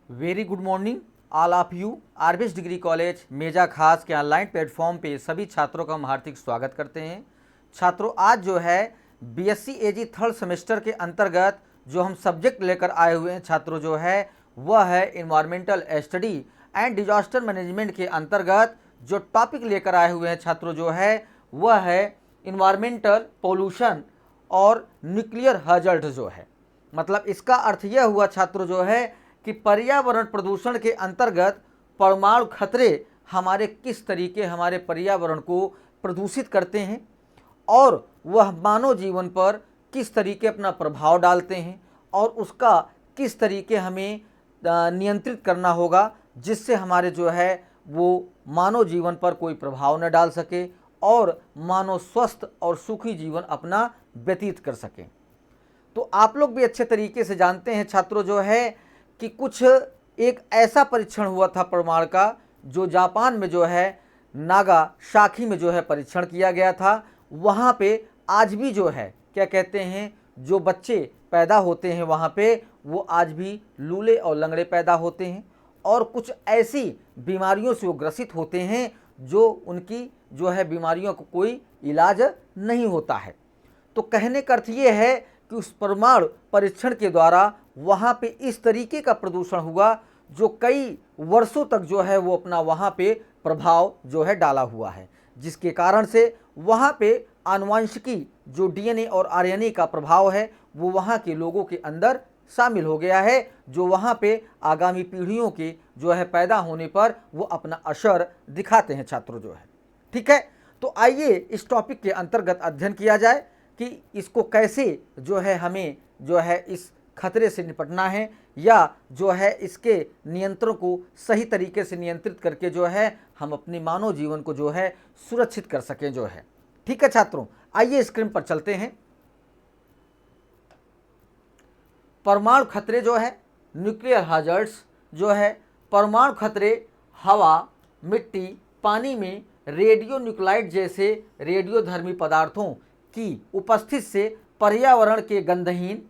Very good morning all of you. RBS degree college Meja खास के online platform पे सभी छात्रों का हम हार्दिक स्वागत करते हैं। छात्रों, आज जो है बीएससी एजी थर्ड सेमेस्टर के अंतर्गत जो हम सब्जेक्ट लेकर आए हुए हैं छात्रों जो है वह है environmental study and disaster management के अंतर्गत जो टॉपिक लेकर आए हुए हैं छात्रों जो है वह है इन्वायरमेंटल पोल्यूशन और न्यूक्लियर हैजर्ड जो है। मतलब इसका अर्थ यह हुआ छात्रों जो है कि पर्यावरण प्रदूषण के अंतर्गत परमाणु खतरे हमारे किस तरीके हमारे पर्यावरण को प्रदूषित करते हैं और वह मानव जीवन पर किस तरीके अपना प्रभाव डालते हैं और उसका किस तरीके हमें नियंत्रित करना होगा जिससे हमारे जो है वो मानव जीवन पर कोई प्रभाव न डाल सके और मानव स्वस्थ और सुखी जीवन अपना व्यतीत कर सके। तो आप लोग भी अच्छे तरीके से जानते हैं छात्रों जो है कि कुछ एक ऐसा परीक्षण हुआ था परमाणु का जो जापान में जो है नागासाकी में जो है परीक्षण किया गया था। वहाँ पे आज भी जो है क्या कहते हैं जो बच्चे पैदा होते हैं वहाँ पे वो आज भी लूले और लंगड़े पैदा होते हैं और कुछ ऐसी बीमारियों से वो ग्रसित होते हैं जो उनकी जो है बीमारियों को कोई इलाज नहीं होता है। तो कहने का अर्थ ये है कि उस परमाणु परीक्षण के द्वारा वहाँ पे इस तरीके का प्रदूषण हुआ जो कई वर्षों तक जो है वो अपना वहाँ पे प्रभाव जो है डाला हुआ है, जिसके कारण से वहाँ पे आनुवंशिकी जो डीएनए और आरएनए का प्रभाव है वो वहाँ के लोगों के अंदर शामिल हो गया है, जो वहाँ पे आगामी पीढ़ियों के जो है पैदा होने पर वो अपना असर दिखाते हैं छात्रों जो है। ठीक है, तो आइए इस टॉपिक के अंतर्गत अध्ययन किया जाए कि इसको कैसे जो है हमें जो है इस खतरे से निपटना है या जो है इसके नियंत्रण को सही तरीके से नियंत्रित करके जो है हम अपने मानव जीवन को जो है सुरक्षित कर सकें जो है। ठीक है छात्रों, आइए स्क्रीन पर चलते हैं। परमाणु खतरे जो है न्यूक्लियर हैजर्ड्स जो है परमाणु खतरे हवा, मिट्टी, पानी में रेडियो न्यूक्लाइड जैसे रेडियोधर्मी पदार्थों की उपस्थिति से पर्यावरण के गंधहीन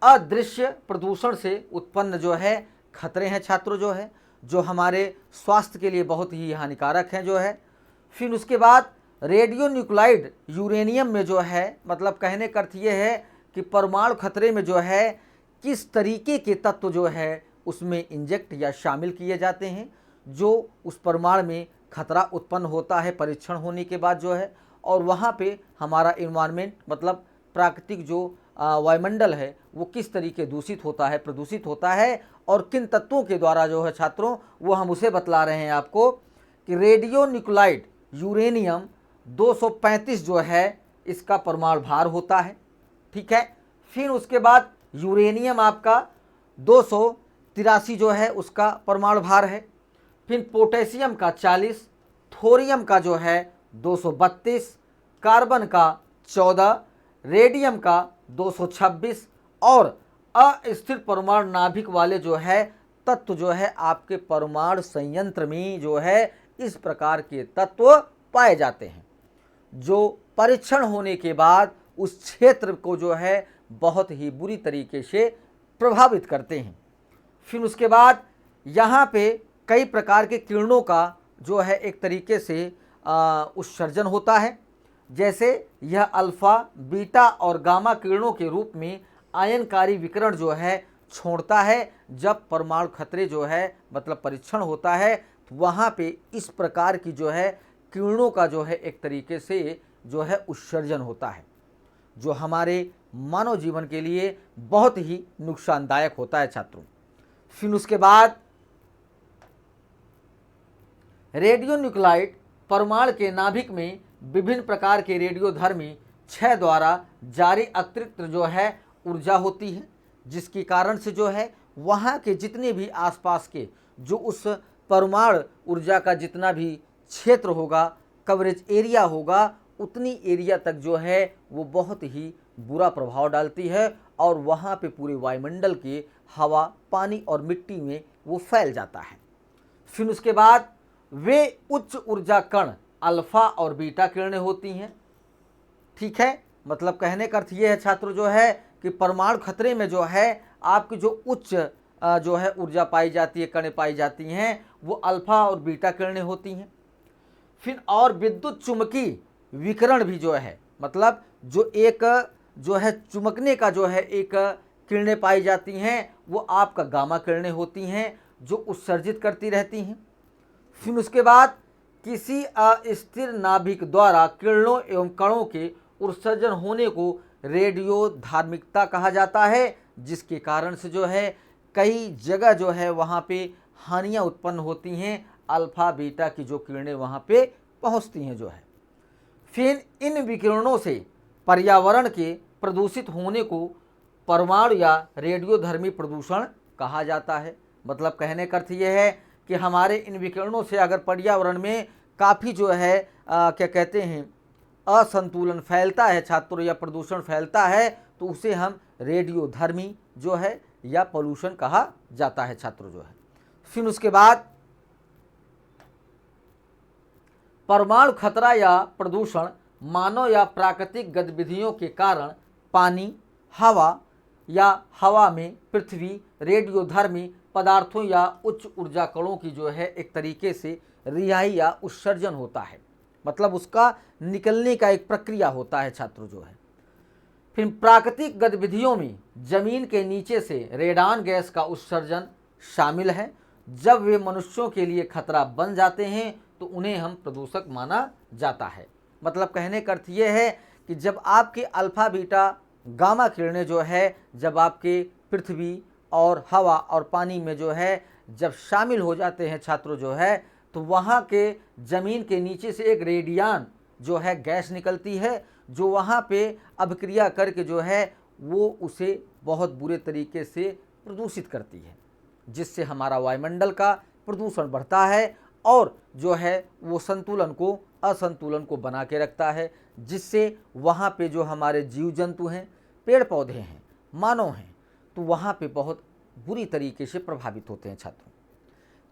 अदृश्य प्रदूषण से उत्पन्न जो है खतरे हैं छात्रों जो है जो हमारे स्वास्थ्य के लिए बहुत ही हानिकारक हैं जो है। फिर उसके बाद रेडियो न्यूक्लाइड यूरेनियम में जो है मतलब कहने का अर्थ ये है कि परमाणु खतरे में जो है किस तरीके के तत्व जो है उसमें इंजेक्ट या शामिल किए जाते हैं जो उस परमाणु में खतरा उत्पन्न होता है परीक्षण होने के बाद जो है, और वहाँ पे हमारा इन्वायरमेंट मतलब प्राकृतिक जो वायुमंडल है वो किस तरीके दूषित होता है प्रदूषित होता है और किन तत्वों के द्वारा जो है छात्रों वो हम उसे बतला रहे हैं आपको कि रेडियो न्यूक्लाइड यूरेनियम 235 जो है इसका परमाणु भार होता है। ठीक है, फिर उसके बाद यूरेनियम आपका 283 जो है उसका परमाणु भार है। फिर पोटेशियम का 40, थोरियम का जो है 232, कार्बन का 14, रेडियम का 226 और अस्थिर परमाणु नाभिक वाले जो है तत्व जो है आपके परमाणु संयंत्र में जो है इस प्रकार के तत्व पाए जाते हैं जो परीक्षण होने के बाद उस क्षेत्र को जो है बहुत ही बुरी तरीके से प्रभावित करते हैं। फिर उसके बाद यहाँ पे कई प्रकार के किरणों का जो है एक तरीके से उत्सर्जन होता है, जैसे यह अल्फा, बीटा और गामा किरणों के रूप में आयनकारी विकिरण जो है छोड़ता है। जब परमाणु खतरे जो है मतलब परीक्षण होता है तो वहाँ पे इस प्रकार की जो है किरणों का जो है एक तरीके से जो है उत्सर्जन होता है जो हमारे मानव जीवन के लिए बहुत ही नुकसानदायक होता है छात्रों। फिर उसके बाद रेडियो न्यूक्लाइड परमाणु के नाभिक में विभिन्न प्रकार के रेडियोधर्मी क्षय द्वारा जारी अतिरिक्त जो है ऊर्जा होती है, जिसके कारण से जो है वहाँ के जितने भी आसपास के जो उस परमाणु ऊर्जा का जितना भी क्षेत्र होगा कवरेज एरिया होगा उतनी एरिया तक जो है वो बहुत ही बुरा प्रभाव डालती है और वहाँ पे पूरे वायुमंडल के हवा, पानी और मिट्टी में वो फैल जाता है। फिर उसके बाद वे उच्च ऊर्जा कण अल्फा और बीटा किरणें होती हैं। ठीक है, मतलब कहने का अर्थ ये है छात्रों जो है कि परमाणु खतरे में जो है आपकी जो उच्च जो है ऊर्जा पाई जाती है, किरणें पाई जाती हैं, वो अल्फा और बीटा किरणें होती हैं। फिर और विद्युत चुम्बकीय विकिरण भी जो है, मतलब जो एक जो है चुमकने का जो है एक किरणें पाई जाती हैं, वो आपका गामा किरणें होती हैं जो उत्सर्जित करती रहती हैं। फिर उसके बाद किसी अस्थिर नाभिक द्वारा किरणों एवं कणों के उत्सर्जन होने को रेडियो धार्मिकता कहा जाता है, जिसके कारण से जो है कई जगह जो है वहाँ पे हानियाँ उत्पन्न होती हैं, अल्फा बीटा की जो किरणें वहाँ पे पहुँचती हैं जो है। फिर इन विकिरणों से पर्यावरण के प्रदूषित होने को परमाणु या रेडियोधर्मी प्रदूषण कहा जाता है। मतलब कहने का अर्थ यह है कि हमारे इन विकिरणों से अगर पर्यावरण में काफ़ी जो है क्या कहते हैं असंतुलन फैलता है छात्रों, या प्रदूषण फैलता है, तो उसे हम रेडियोधर्मी जो है या पोल्यूशन कहा जाता है छात्रों जो है। फिर उसके बाद परमाणु खतरा या प्रदूषण मानव या प्राकृतिक गतिविधियों के कारण पानी, हवा या हवा में पृथ्वी रेडियोधर्मी पदार्थों या उच्च ऊर्जा कणों की जो है एक तरीके से रिहाई या उत्सर्जन होता है, मतलब उसका निकलने का एक प्रक्रिया होता है छात्रों जो है। फिर प्राकृतिक गतिविधियों में जमीन के नीचे से रेडान गैस का उत्सर्जन शामिल है। जब वे मनुष्यों के लिए खतरा बन जाते हैं तो उन्हें हम प्रदूषक माना जाता है। मतलब कहने का अर्थ ये है कि जब आपके अल्फा बीटा गामा किरणें जो है जब आपके पृथ्वी और हवा और पानी में जो है जब शामिल हो जाते हैं छात्रों जो है, तो वहाँ के ज़मीन के नीचे से एक रेडियन जो है गैस निकलती है, जो वहाँ पे अभिक्रिया करके जो है वो उसे बहुत बुरे तरीके से प्रदूषित करती है, जिससे हमारा वायुमंडल का प्रदूषण बढ़ता है और जो है वो संतुलन को असंतुलन को बना के रखता है, जिससे वहाँ पे जो हमारे जीव जंतु हैं, पेड़ पौधे हैं, मानव हैं, तो वहाँ पे बहुत बुरी तरीके से प्रभावित होते हैं छात्रों।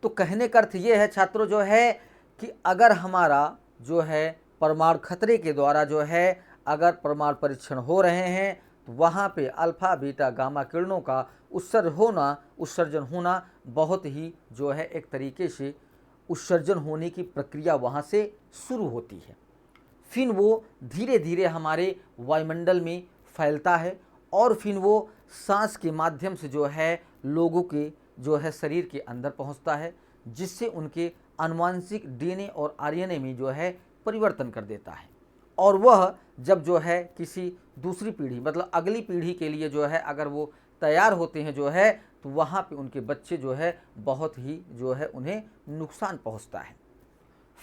तो कहने का अर्थ ये है छात्रों जो है कि अगर हमारा जो है परमाणु खतरे के द्वारा जो है अगर परमाणु परीक्षण हो रहे हैं, तो वहाँ पे अल्फा बीटा गामा किरणों का उत्सर्जन होना बहुत ही जो है एक तरीके से उत्सर्जन होने की प्रक्रिया वहाँ से शुरू होती है। फिर वो धीरे धीरे हमारे वायुमंडल में फैलता है और फिर वो सांस के माध्यम से जो है लोगों के जो है शरीर के अंदर पहुंचता है, जिससे उनके आनुवांशिक डीएनए और आरएनए में जो है परिवर्तन कर देता है। और वह जब जो है किसी दूसरी पीढ़ी मतलब अगली पीढ़ी के लिए जो है अगर वो तैयार होते हैं जो है, तो वहाँ पे उनके बच्चे जो है बहुत ही जो है उन्हें नुकसान पहुँचता है।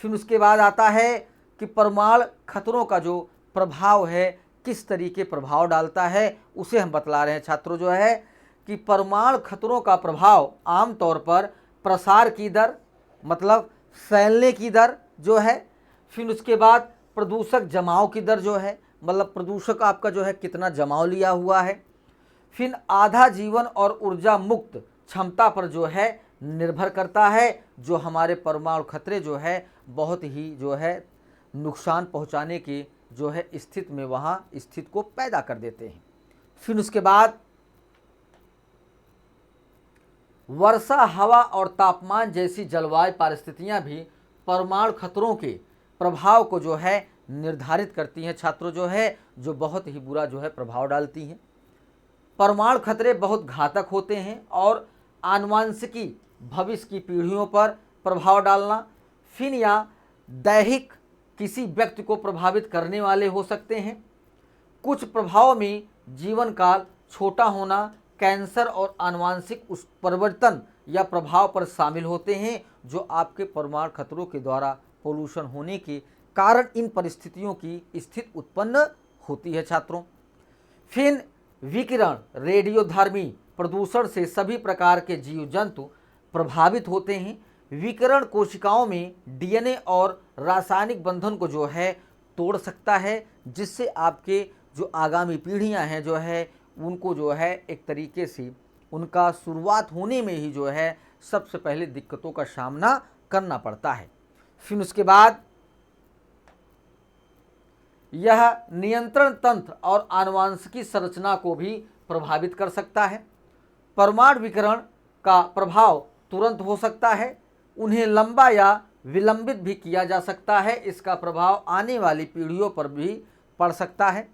फिर उसके बाद आता है कि परमाणु खतरों का जो प्रभाव है किस तरीके प्रभाव डालता है, उसे हम बतला रहे हैं छात्रों जो है कि परमाणु खतरों का प्रभाव आमतौर पर प्रसार की दर मतलब फैलने की दर जो है, फिर उसके बाद प्रदूषक जमाव की दर जो है, मतलब प्रदूषक आपका जो है कितना जमाव लिया हुआ है, फिर आधा जीवन और ऊर्जा मुक्त क्षमता पर जो है निर्भर करता है, जो हमारे परमाणु खतरे जो है बहुत ही जो है नुकसान पहुंचाने की जो है स्थिति में वहाँ स्थिति को पैदा कर देते हैं। फिर उसके बाद वर्षा, हवा और तापमान जैसी जलवायु परिस्थितियां भी परमाणु खतरों के प्रभाव को जो है निर्धारित करती हैं छात्रों जो है, जो बहुत ही बुरा जो है प्रभाव डालती हैं। परमाणु खतरे बहुत घातक होते हैं और आनुवांशिकी भविष्य की पीढ़ियों पर प्रभाव डालना फिर या दैहिक किसी व्यक्ति को प्रभावित करने वाले हो सकते हैं। कुछ प्रभाव में जीवन काल छोटा होना, कैंसर और आनुवांशिक उस परिवर्तन या प्रभाव पर शामिल होते हैं, जो आपके परमाणु खतरों के द्वारा पोल्यूशन होने के कारण इन परिस्थितियों की स्थिति उत्पन्न होती है छात्रों। फिर विकिरण रेडियोधर्मी प्रदूषण से सभी प्रकार के जीव जंतु प्रभावित होते हैं। विकिरण कोशिकाओं में डीएनए और रासायनिक बंधन को जो है तोड़ सकता है, जिससे आपके जो आगामी पीढ़ियां हैं जो है उनको जो है एक तरीके से उनका शुरुआत होने में ही जो है सबसे पहले दिक्कतों का सामना करना पड़ता है। फिर उसके बाद यह नियंत्रण तंत्र और आनुवांशिकी संरचना को भी प्रभावित कर सकता है। परमाणु विकिरण का प्रभाव तुरंत हो सकता है, उन्हें लंबा या विलंबित भी किया जा सकता है। इसका प्रभाव आने वाली पीढ़ियों पर भी पड़ सकता है,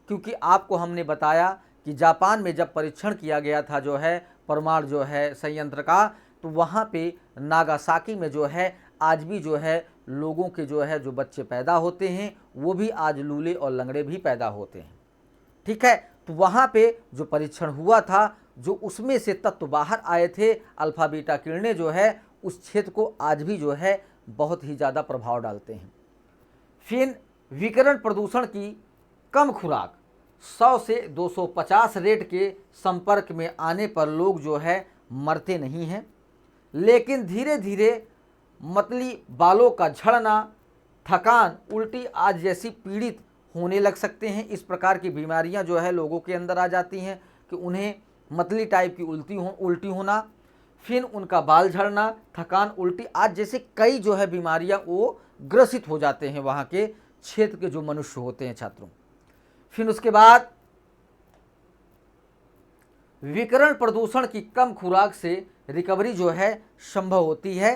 क्योंकि आपको हमने बताया कि जापान में जब परीक्षण किया गया था जो है परमाणु जो है संयंत्र का, तो वहाँ पे नागासाकी में जो है आज भी जो है लोगों के जो है जो बच्चे पैदा होते हैं वो भी आज लूले और लंगड़े भी पैदा होते हैं। ठीक है, तो वहाँ पे जो परीक्षण हुआ था, जो उसमें से तत्व बाहर आए थे, अल्फा बीटा किरणें जो है उस क्षेत्र को आज भी जो है बहुत ही ज़्यादा प्रभाव डालते हैं। फिर विकिरण प्रदूषण की कम खुराक, 100 से 250 रेट के संपर्क में आने पर लोग जो है मरते नहीं हैं, लेकिन धीरे धीरे मतली बालों का झड़ना, थकान, उल्टी आज जैसी पीड़ित होने लग सकते हैं। इस प्रकार की बीमारियां जो है लोगों के अंदर आ जाती हैं कि उन्हें मतली टाइप की उल्टी होना, फिर उनका बाल झड़ना, थकान, उल्टी आज जैसे कई जो है बीमारियां वो ग्रसित हो जाते हैं वहाँ के क्षेत्र के जो मनुष्य होते हैं छात्रों। फिर उसके बाद विकिरण प्रदूषण की कम खुराक से रिकवरी जो है संभव होती है।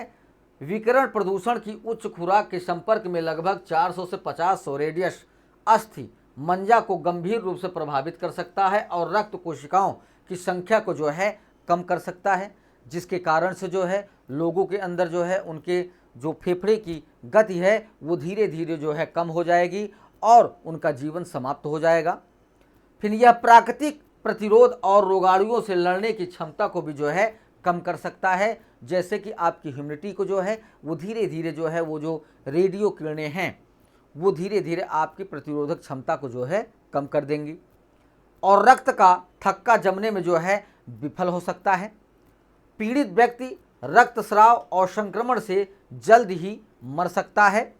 विकिरण प्रदूषण की उच्च खुराक के संपर्क में लगभग 400 से 500 रेडियस अस्थि मंजा को गंभीर रूप से प्रभावित कर सकता है और रक्त कोशिकाओं की संख्या को जो है कम कर सकता है, जिसके कारण से जो है लोगों के अंदर जो है उनके जो फेफड़े की गति है वो धीरे धीरे जो है कम हो जाएगी और उनका जीवन समाप्त हो जाएगा। फिर यह प्राकृतिक प्रतिरोध और रोगाणुओं से लड़ने की क्षमता को भी जो है कम कर सकता है, जैसे कि आपकी ह्यूमिडिटी को जो है वो धीरे धीरे जो है वो जो रेडियो किरणें हैं वो धीरे धीरे आपकी प्रतिरोधक क्षमता को जो है कम कर देंगी और रक्त का थक्का जमने में जो है विफल हो सकता है। पीड़ित व्यक्ति रक्तस्राव और संक्रमण से जल्द ही मर सकता है।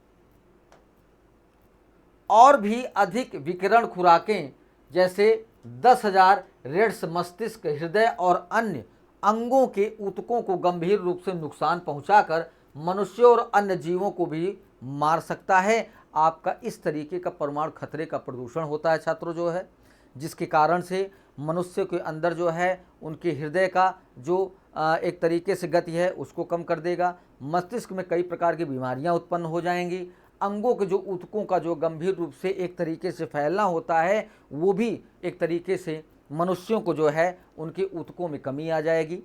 और भी अधिक विकिरण खुराकें जैसे 10,000 रेड्स मस्तिष्क, हृदय और अन्य अंगों के ऊतकों को गंभीर रूप से नुकसान पहुंचाकर मनुष्यों और अन्य जीवों को भी मार सकता है। आपका इस तरीके का परमाणु खतरे का प्रदूषण होता है छात्रों जो है, जिसके कारण से मनुष्य के अंदर जो है उनके हृदय का जो एक तरीके से गति है उसको कम कर देगा। मस्तिष्क में कई प्रकार की बीमारियां उत्पन्न हो जाएंगी। अंगों के जो ऊतकों का जो गंभीर रूप से एक तरीके से फैलना होता है वो भी एक तरीके से मनुष्यों को जो है उनके ऊतकों में कमी आ जाएगी।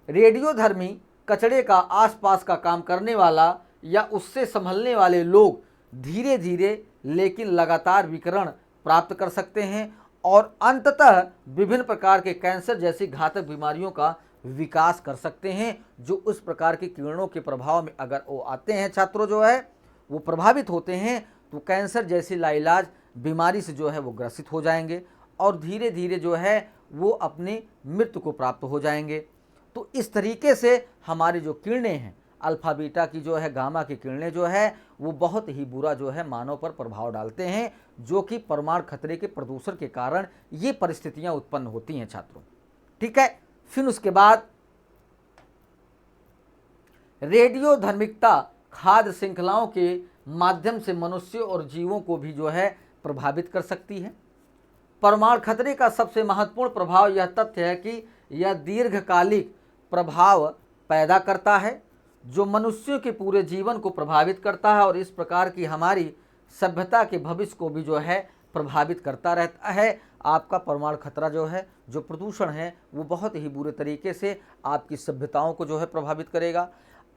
रेडियोधर्मी कचरे का आसपास का काम करने वाला या उससे संभलने वाले लोग धीरे धीरे लेकिन लगातार विकिरण प्राप्त कर सकते हैं और अंततः विभिन्न प्रकार के कैंसर जैसी घातक बीमारियों का विकास कर सकते हैं, जो उस प्रकार के किरणों के प्रभाव में अगर वो आते हैं छात्रों जो है वो प्रभावित होते हैं तो कैंसर जैसी लाइलाज बीमारी से जो है वो ग्रसित हो जाएंगे और धीरे धीरे जो है वो अपनी मृत्यु को प्राप्त हो जाएंगे। तो इस तरीके से हमारी जो किरणें हैं अल्फा बीटा की जो है गामा की किरणें जो है वो बहुत ही बुरा जो है मानव पर प्रभाव डालते हैं, जो कि परमाणु खतरे के प्रदूषण के कारण ये परिस्थितियां उत्पन्न होती हैं छात्रों। ठीक है, फिर उसके बाद रेडियो धर्मिकता खाद्य श्रृंखलाओं के माध्यम से मनुष्यों और जीवों को भी जो है प्रभावित कर सकती है। परमाणु खतरे का सबसे महत्वपूर्ण प्रभाव यह तथ्य है कि यह दीर्घकालिक प्रभाव पैदा करता है जो मनुष्यों के पूरे जीवन को प्रभावित करता है और इस प्रकार की हमारी सभ्यता के भविष्य को भी जो है प्रभावित करता रहता है। आपका परमाणु खतरा जो है जो प्रदूषण है वो बहुत ही बुरे तरीके से आपकी सभ्यताओं को जो है प्रभावित करेगा।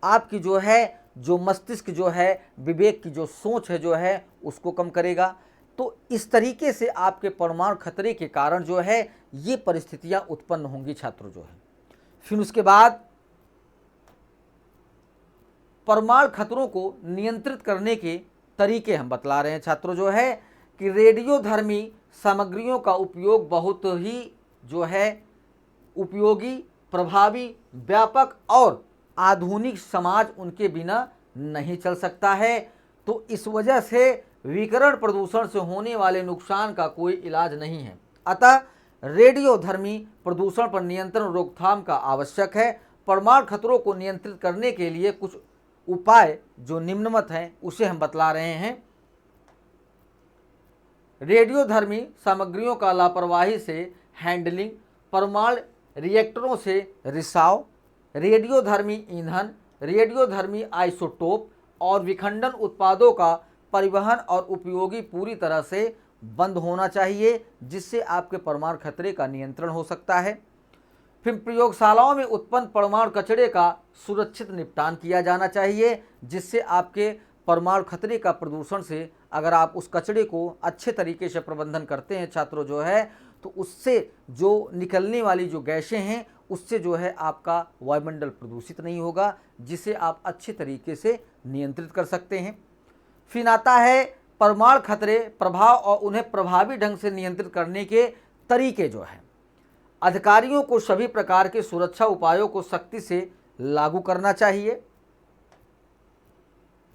आपकी जो है जो मस्तिष्क जो है विवेक की जो सोच है जो है उसको कम करेगा। तो इस तरीके से आपके परमाणु खतरे के कारण जो है ये परिस्थितियां उत्पन्न होंगी छात्रों जो है। फिर उसके बाद परमाणु खतरों को नियंत्रित करने के तरीके हम बतला रहे हैं छात्रों जो है कि रेडियोधर्मी सामग्रियों का उपयोग बहुत ही जो है उपयोगी, प्रभावी, व्यापक और आधुनिक समाज उनके बिना नहीं चल सकता है। तो इस वजह से विकिरण प्रदूषण से होने वाले नुकसान का कोई इलाज नहीं है। अतः रेडियोधर्मी प्रदूषण पर नियंत्रण रोकथाम का आवश्यक है। परमाणु खतरों को नियंत्रित करने के लिए कुछ उपाय जो निम्नवत हैं उसे हम बतला रहे हैं। रेडियोधर्मी सामग्रियों का लापरवाही से हैंडलिंग, परमाणु रिएक्टरों से रिसाव, रेडियोधर्मी ईंधन, रेडियोधर्मी आइसोटोप और विखंडन उत्पादों का परिवहन और उपयोगी पूरी तरह से बंद होना चाहिए, जिससे आपके परमाणु खतरे का नियंत्रण हो सकता है। फिर प्रयोगशालाओं में उत्पन्न परमाणु कचरे का सुरक्षित निपटान किया जाना चाहिए, जिससे आपके परमाणु खतरे का प्रदूषण से अगर आप उस कचरे को अच्छे तरीके से प्रबंधन करते हैं छात्रों जो है, तो उससे जो निकलने वाली जो गैसें हैं उससे जो है आपका वायुमंडल प्रदूषित नहीं होगा, जिसे आप अच्छे तरीके से नियंत्रित कर सकते हैं। फिर आता है परमाणु खतरे प्रभाव और उन्हें प्रभावी ढंग से नियंत्रित करने के तरीके जो है। अधिकारियों को सभी प्रकार के सुरक्षा उपायों को सख्ती से लागू करना चाहिए।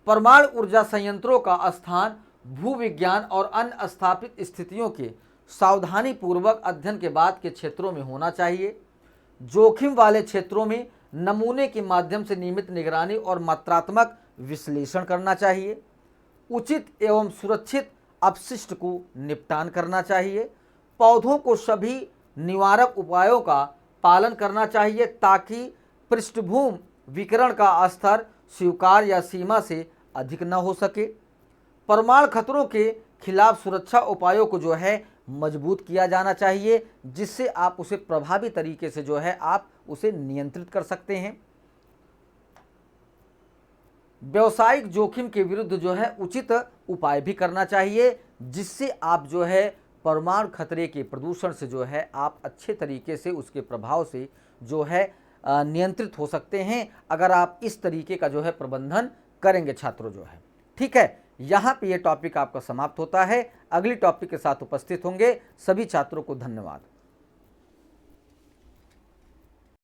परमाणु ऊर्जा संयंत्रों का स्थान भूविज्ञान और अन्य स्थापित स्थितियों के सावधानी पूर्वक अध्ययन के बाद के क्षेत्रों में होना चाहिए। जोखिम वाले क्षेत्रों में नमूने के माध्यम से नियमित निगरानी और मात्रात्मक विश्लेषण करना चाहिए। उचित एवं सुरक्षित अपशिष्ट को निपटान करना चाहिए। पौधों को सभी निवारक उपायों का पालन करना चाहिए ताकि पृष्ठभूमि विकिरण का स्तर स्वीकार या सीमा से अधिक न हो सके। परमाणु खतरों के खिलाफ सुरक्षा उपायों को जो है मजबूत किया जाना चाहिए, जिससे आप उसे प्रभावी तरीके से जो है आप उसे नियंत्रित कर सकते हैं। व्यावसायिक जोखिम के विरुद्ध जो है उचित उपाय भी करना चाहिए, जिससे आप जो है परमाणु खतरे के प्रदूषण से जो है आप अच्छे तरीके से उसके प्रभाव से जो है नियंत्रित हो सकते हैं, अगर आप इस तरीके का जो है प्रबंधन करेंगे छात्रों जो है। ठीक है, यहाँ पे ये टॉपिक आपका समाप्त होता है। अगली टॉपिक के साथ उपस्थित होंगे। सभी छात्रों को धन्यवाद।